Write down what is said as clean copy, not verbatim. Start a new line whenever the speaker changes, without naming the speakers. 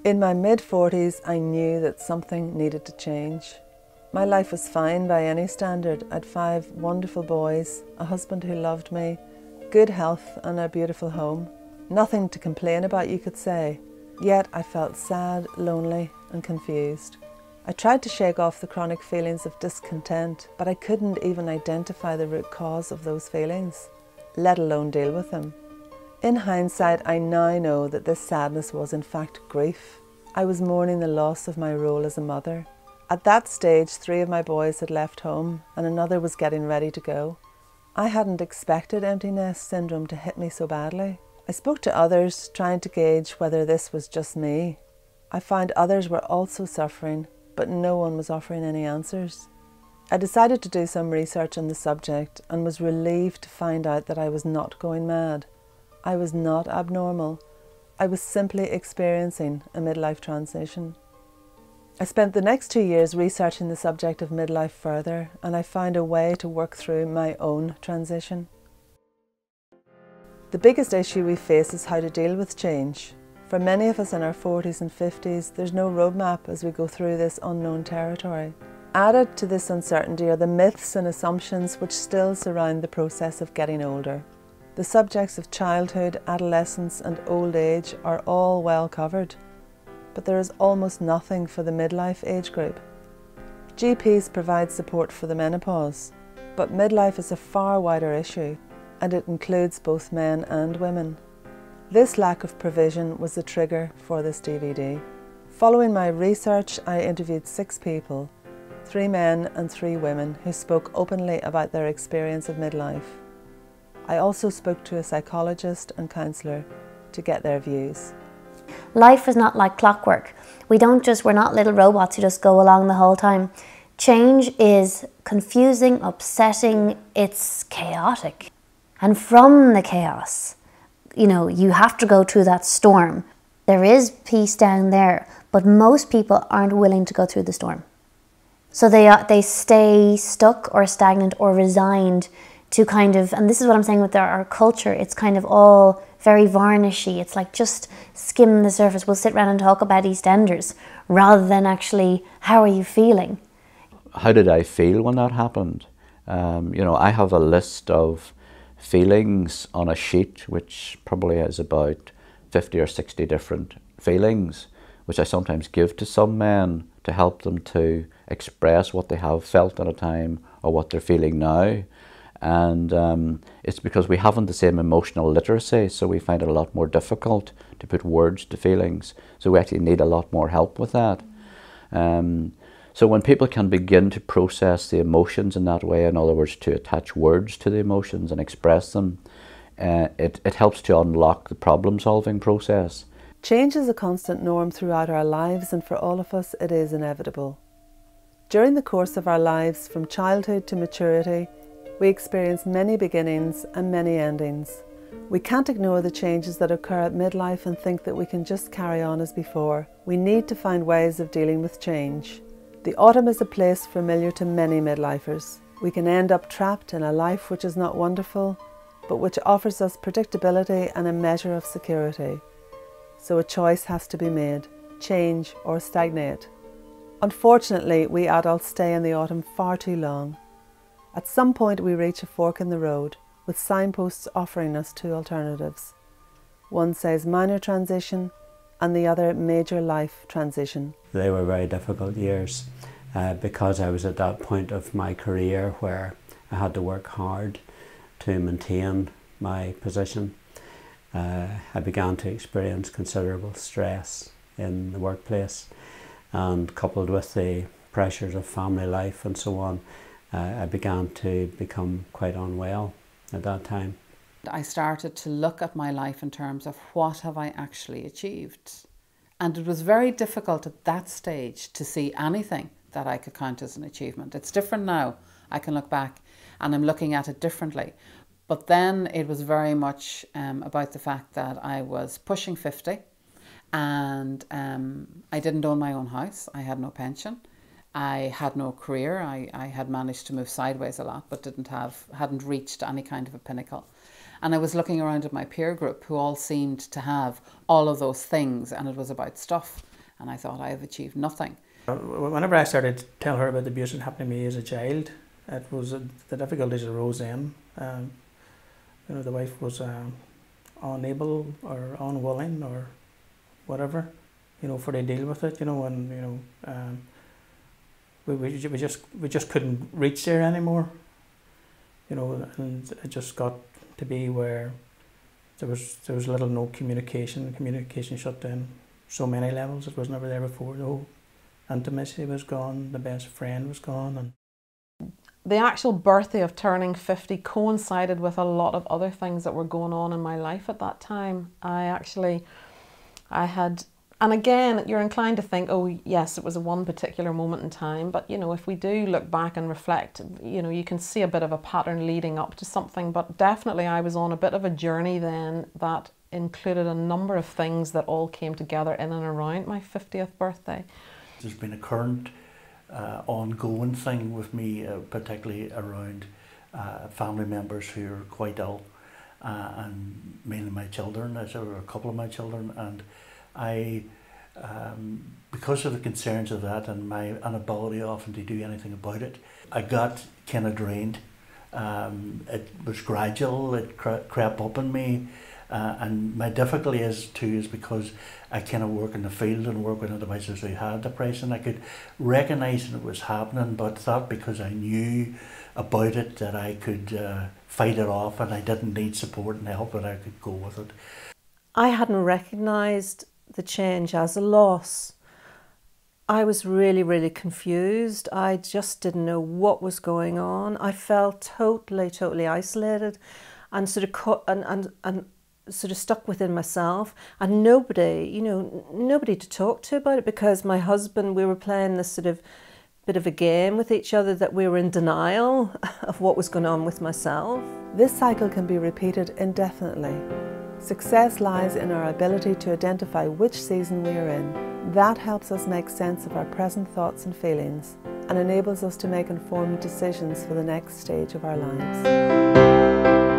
In my mid-40s, I knew that something needed to change. My life was fine by any standard. I had 5 wonderful boys, a husband who loved me, good health and a beautiful home. Nothing to complain about, you could say. Yet I felt sad, lonely and confused. I tried to shake off the chronic feelings of discontent, but I couldn't even identify the root cause of those feelings, let alone deal with them. In hindsight, I now know that this sadness was in fact grief. I was mourning the loss of my role as a mother. At that stage, 3 of my boys had left home and another was getting ready to go. I hadn't expected empty nest syndrome to hit me so badly. I spoke to others, trying to gauge whether this was just me. I found others were also suffering, but no one was offering any answers. I decided to do some research on the subject and was relieved to find out that I was not going mad. I was not abnormal. I was simply experiencing a midlife transition. I spent the next 2 years researching the subject of midlife further, and I found a way to work through my own transition. The biggest issue we face is how to deal with change. For many of us in our 40s and 50s, there's no roadmap as we go through this unknown territory. Added to this uncertainty are the myths and assumptions which still surround the process of getting older. The subjects of childhood, adolescence and old age are all well covered, but there is almost nothing for the midlife age group. GPs provide support for the menopause, but midlife is a far wider issue, and it includes both men and women. This lack of provision was the trigger for this DVD. Following my research, I interviewed 6 people, 3 men and 3 women, who spoke openly about their experience of midlife. I also spoke to a psychologist and counsellor to get their views.
Life is not like clockwork. We're not little robots who just go along the whole time. Change is confusing, upsetting, it's chaotic. And from the chaos, you have to go through that storm. There is peace down there, but most people aren't willing to go through the storm. So they stay stuck or stagnant or resigned to and this is what I'm saying with our culture, it's kind of all very varnishy. It's like just skim the surface. We'll sit around and talk about EastEnders rather than actually, how are you feeling?
How did I feel when that happened? I have a list of feelings on a sheet, which probably is about 50 or 60 different feelings, which I sometimes give to some men to help them to express what they have felt at a time or what they're feeling now. And it's because we haven't the same emotional literacy, so we find it a lot more difficult to put words to feelings. So we actually need a lot more help with that. So when people can begin to process the emotions in that way, in other words, to attach words to the emotions and express them, it helps to unlock the problem-solving process.
Change is a constant norm throughout our lives, and for all of us it is inevitable. During the course of our lives, from childhood to maturity, we experience many beginnings and many endings. We can't ignore the changes that occur at midlife and think that we can just carry on as before. We need to find ways of dealing with change. The autumn is a place familiar to many midlifers. We can end up trapped in a life which is not wonderful, but which offers us predictability and a measure of security. So a choice has to be made, change or stagnate. Unfortunately, we adults stay in the autumn far too long. At some point we reach a fork in the road, with signposts offering us 2 alternatives. One says minor transition and the other major life transition.
They were very difficult years because I was at that point of my career where I had to work hard to maintain my position. I began to experience considerable stress in the workplace, and coupled with the pressures of family life and so on, I began to become quite unwell at that time.
I started to look at my life in terms of what have I actually achieved. And it was very difficult at that stage to see anything that I could count as an achievement. It's different now. I can look back and I'm looking at it differently. But then it was very much about the fact that I was pushing 50 and I didn't own my own house. I had no pension. I had no career. I had managed to move sideways a lot, but hadn't reached any kind of a pinnacle. And I was looking around at my peer group who all seemed to have all of those things, and it was about stuff. and I thought I have achieved nothing.
Whenever I started to tell her about the abuse that happened to me as a child, it was the difficulties arose then. You know, the wife was unable or unwilling or whatever, you know, for to deal with it. You know, and you know, we just couldn't reach there anymore. You know, and it just got to be where there was little no communication. Communication shut down so many levels. It was never there before. The whole intimacy was gone. The best friend was gone, and
the actual birthday of turning 50 coincided with a lot of other things that were going on in my life at that time. I had, and again, you're inclined to think, oh yes, it was a one particular moment in time, but you know, if we do look back and reflect, you know, you can see a bit of a pattern leading up to something, but definitely I was on a bit of a journey then that included a number of things that all came together in and around my 50th birthday.
There's been a current ongoing thing with me, particularly around family members who are quite ill, and mainly my children, or a couple of my children, and I, because of the concerns of that and my inability often to do anything about it, I got kind of drained. It was gradual, it crept up on me. And my difficulty is because I kind of work in the field and work with individuals who had depression. I could recognise that it was happening, but thought because I knew about it that I could fight it off and I didn't need support and help, that I could go with it.
I hadn't recognised the change as a loss. I was really, really confused. I just didn't know what was going on. I felt totally isolated and sort of sort of stuck within myself, and nobody, you know, nobody to talk to about it, because my husband, we were playing this sort of bit of a game with each other that we were in denial of what was going on with myself.
This cycle can be repeated indefinitely. Success lies in our ability to identify which season we are in. That helps us make sense of our present thoughts and feelings and enables us to make informed decisions for the next stage of our lives.